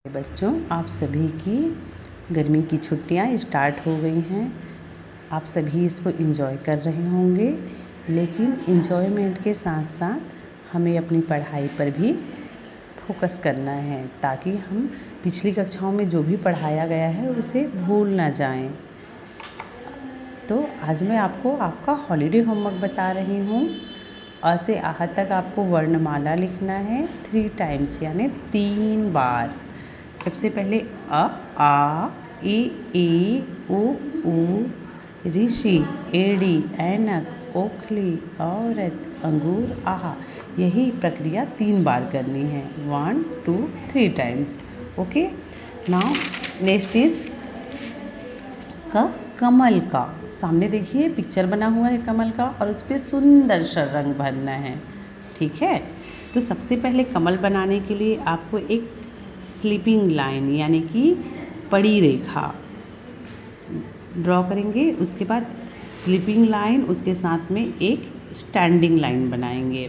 बच्चों, आप सभी की गर्मी की छुट्टियां स्टार्ट हो गई हैं। आप सभी इसको एंजॉय कर रहे होंगे, लेकिन एंजॉयमेंट के साथ साथ हमें अपनी पढ़ाई पर भी फोकस करना है, ताकि हम पिछली कक्षाओं में जो भी पढ़ाया गया है उसे भूल ना जाएं। तो आज मैं आपको आपका हॉलीडे होमवर्क बता रही हूँ। अ से आह तक आपको वर्णमाला लिखना है 3 टाइम्स, यानी 3 बार। सबसे पहले अ, आ, ई, उ, ऋषि, एड़ी, ऐनक, ओखली, औरत, अंगूर, आहा। यही प्रक्रिया 3 बार करनी है। 1, 2, 3 times. Okay. Now next is कमल का। सामने देखिए पिक्चर बना हुआ है कमल का, और उस पर सुंदर सा रंग भरना है। ठीक है। तो सबसे पहले कमल बनाने के लिए आपको एक स्लीपिंग लाइन यानी कि पड़ी रेखा ड्रॉ करेंगे। उसके बाद स्लीपिंग लाइन, उसके साथ में एक स्टैंडिंग लाइन बनाएंगे।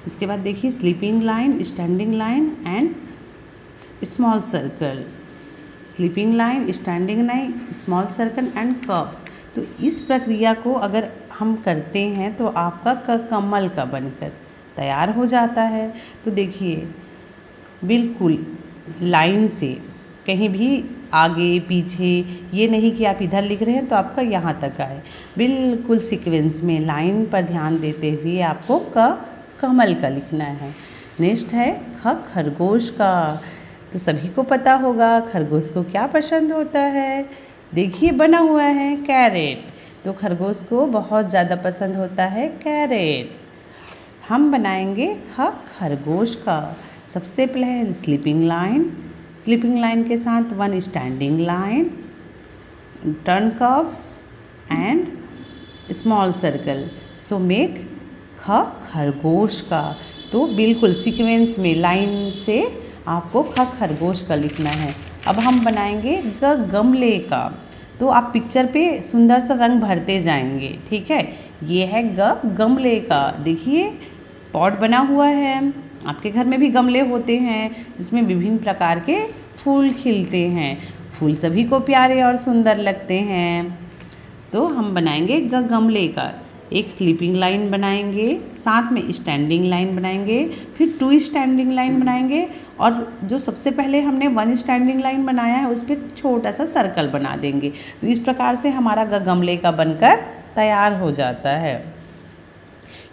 उसके बाद देखिए sleeping line, standing line and small circle. Sleeping line, standing line, small circle and curves. तो इस प्रक्रिया को अगर हम करते हैं तो आपका कमल का बनकर तैयार हो जाता है। तो देखिए बिल्कुल लाइन से, कहीं भी आगे पीछे ये नहीं कि आप इधर लिख रहे हैं तो आपका यहाँ तक आए। बिल्कुल सीक्वेंस में लाइन पर ध्यान देते हुए आपको कमल का लिखना है। नेक्स्ट है खरगोश का। तो सभी को पता होगा खरगोश को क्या पसंद होता है। देखिए बना हुआ है कैरेट। तो खरगोश को बहुत ज़्यादा पसंद होता है कैरेट। हम बनाएंगे खरगोश का। सबसे पहले स्लीपिंग लाइन के साथ 1 standing line, turn curves and small circle. So make खरगोश का। तो बिल्कुल सीक्वेंस में लाइन से आपको खरगोश का लिखना है। अब हम बनाएंगे गमले का। तो आप पिक्चर पे सुंदर सा रंग भरते जाएंगे। ठीक है। ये है गमले का। देखिए पॉट बना हुआ है। आपके घर में भी गमले होते हैं जिसमें विभिन्न प्रकार के फूल खिलते हैं। फूल सभी को प्यारे और सुंदर लगते हैं। तो हम बनाएंगे गमले का। एक स्लीपिंग लाइन बनाएंगे, साथ में स्टैंडिंग लाइन बनाएंगे, फिर 2 स्टैंडिंग लाइन बनाएंगे, और जो सबसे पहले हमने 1 स्टैंडिंग लाइन बनाया है उस पर छोटा सा सर्कल बना देंगे। तो इस प्रकार से हमारा गमले का बनकर तैयार हो जाता है।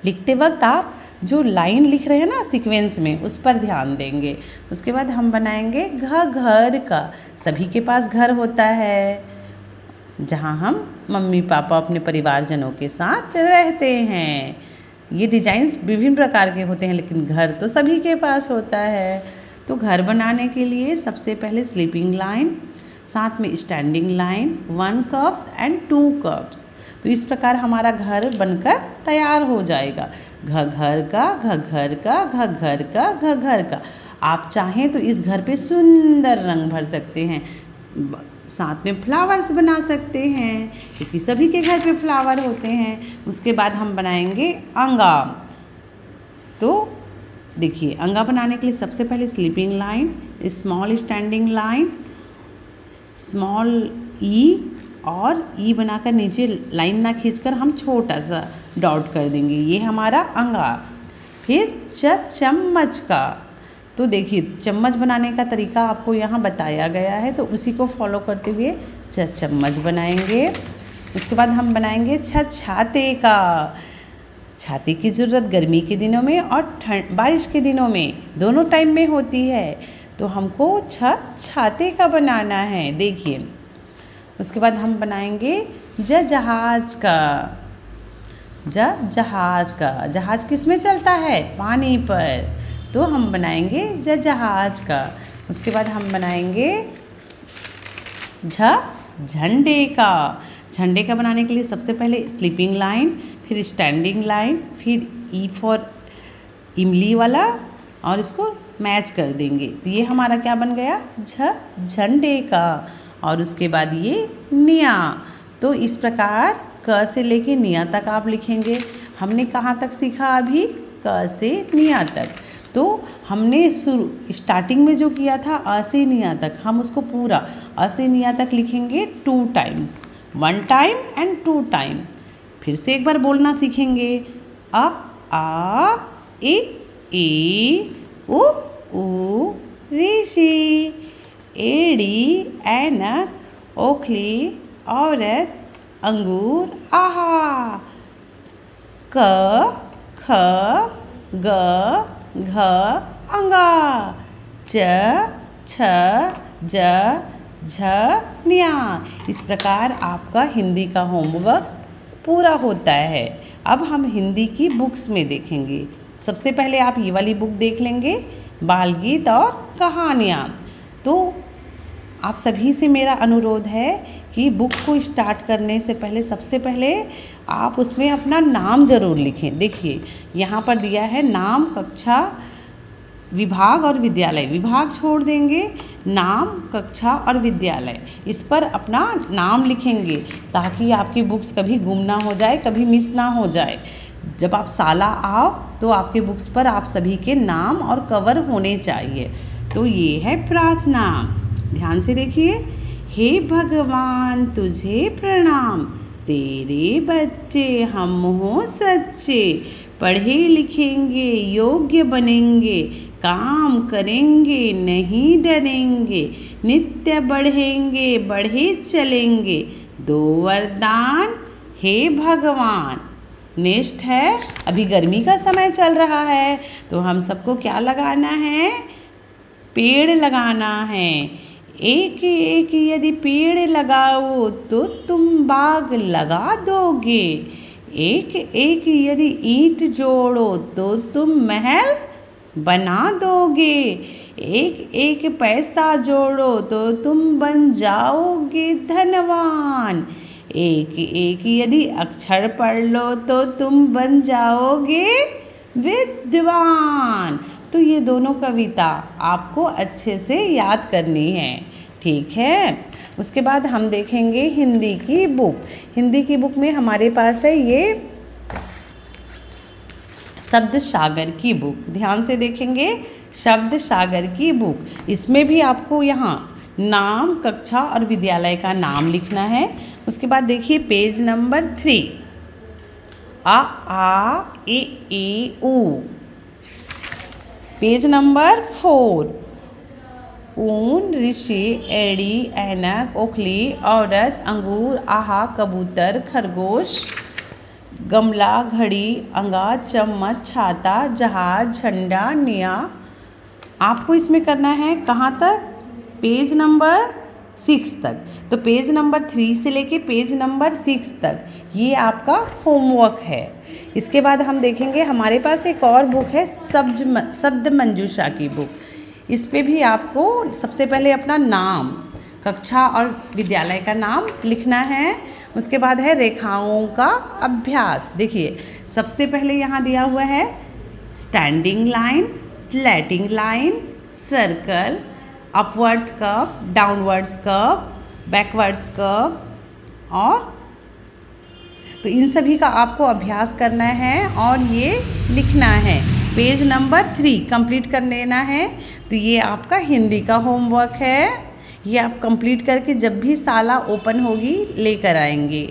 लिखते वक्त आप जो लाइन लिख रहे हैं ना सीक्वेंस में, उस पर ध्यान देंगे। उसके बाद हम बनाएंगे घर का। सभी के पास घर होता है जहाँ हम मम्मी पापा अपने परिवारजनों के साथ रहते हैं। ये डिजाइन्स विभिन्न प्रकार के होते हैं, लेकिन घर तो सभी के पास होता है। तो घर बनाने के लिए सबसे पहले स्लीपिंग लाइन, साथ में standing line, 1 curves and 2 curves. तो इस प्रकार हमारा घर बनकर तैयार हो जाएगा। घर का। आप चाहें तो इस घर पे सुंदर रंग भर सकते हैं, साथ में फ्लावर्स बना सकते हैं, क्योंकि सभी के घर पे फ्लावर होते हैं। उसके बाद हम बनाएंगे अंगा। तो देखिए अंगा बनाने के लिए सबसे पहले sleeping line, small standing line, small E, और ई बनाकर नीचे लाइन ना खींचकर हम छोटा सा डॉट कर देंगे। ये हमारा अंगा। फिर चम्मच का। तो देखिए चम्मच बनाने का तरीका आपको यहाँ बताया गया है, तो उसी को फॉलो करते हुए चम्मच बनाएंगे। उसके बाद हम बनाएंगे छाते का। छाते की ज़रूरत गर्मी के दिनों में और बारिश के दिनों में, दोनों टाइम में होती है। तो हमको छाते का बनाना है। देखिए उसके बाद हम बनाएंगे जहाज का। जहाज किस में चलता है? पानी पर। तो हम बनाएंगे जहाज का। उसके बाद हम बनाएंगे झंडे का। झंडे का बनाने के लिए सबसे पहले स्लीपिंग लाइन, फिर स्टैंडिंग लाइन, फिर ई फॉर इमली वाला, और इसको मैच कर देंगे। तो ये हमारा क्या बन गया? झंडे का। और उसके बाद ये निया। तो इस प्रकार क से लेके निया तक आप लिखेंगे। हमने कहाँ तक सीखा अभी? क से निया तक। तो हमने स्टार्टिंग में जो किया था अ से निया तक, हम उसको पूरा अ से निया तक लिखेंगे 2 टाइम्स, 1 टाइम एंड 2 टाइम। फिर से एक बार बोलना सीखेंगे। अ आ ए उ ऋषि, एड़ी ऐनक ओखली औरत अंगूर आहा, क ख ग घ अंगा, च छ ज झ न्या। इस प्रकार आपका हिंदी का होमवर्क पूरा होता है। अब हम हिंदी की बुक्स में देखेंगे। सबसे पहले आप ये वाली बुक देख लेंगे, बाल गीत और कहानियाँ। तो आप सभी से मेरा अनुरोध है कि बुक को स्टार्ट करने से पहले सबसे पहले आप उसमें अपना नाम ज़रूर लिखें। देखिए यहाँ पर दिया है नाम, कक्षा, विभाग और विद्यालय। विभाग छोड़ देंगे, नाम, कक्षा और विद्यालय, इस पर अपना नाम लिखेंगे ताकि आपकी बुक्स कभी गुम ना हो जाए, कभी मिस ना हो जाए। जब आप साला आओ तो आपके बुक्स पर आप सभी के नाम और कवर होने चाहिए। तो ये है प्रार्थना, ध्यान से देखिए। हे भगवान तुझे प्रणाम, तेरे बच्चे हम हो सच्चे, पढ़े लिखेंगे योग्य बनेंगे, काम करेंगे नहीं डरेंगे, नित्य बढ़ेंगे बढ़े चलेंगे, दो वरदान हे भगवान। नेक्स्ट है, अभी गर्मी का समय चल रहा है तो हम सबको क्या लगाना है? पेड़ लगाना है। एक एक यदि पेड़ लगाओ तो तुम बाग लगा दोगे, एक एक यदि ईंट जोड़ो तो तुम महल बना दोगे, एक एक पैसा जोड़ो तो तुम बन जाओगे धनवान, एक एक यदि अक्षर पढ़ लो तो तुम बन जाओगे विद्वान। तो ये दोनों कविता आपको अच्छे से याद करनी है, ठीक है। उसके बाद हम देखेंगे हिंदी की बुक। हिंदी की बुक में हमारे पास है ये शब्द सागर की बुक, ध्यान से देखेंगे। शब्द सागर की बुक, इसमें भी आपको यहाँ नाम, कक्षा और विद्यालय का नाम लिखना है। उसके बाद देखिए पेज नंबर 3, आ ए उ। पेज नंबर 4, ऊन, ऋषि, एड़ी, ऐनक, ओखली, औरत, अंगूर, आहा, कबूतर, खरगोश, गमला, घड़ी, अंगा, चम्मच, छाता, जहाज, झंडा, निया। आपको इसमें करना है कहाँ तक? पेज नंबर 6 तक। तो पेज नंबर 3 से लेके पेज नंबर 6 तक ये आपका होमवर्क है। इसके बाद हम देखेंगे हमारे पास एक और बुक है शब्द मंजूषा की बुक। इस पे भी आपको सबसे पहले अपना नाम, कक्षा और विद्यालय का नाम लिखना है। उसके बाद है रेखाओं का अभ्यास। देखिए सबसे पहले यहाँ दिया हुआ है standing line, slanting line, circle, upwards curve, downwards curve, backwards curve, और तो इन सभी का आपको अभ्यास करना है और ये लिखना है। पेज नंबर 3 कंप्लीट कर लेना है। तो ये आपका हिंदी का होमवर्क है। ये आप कंप्लीट करके जब भी शाला ओपन होगी लेकर आएंगे।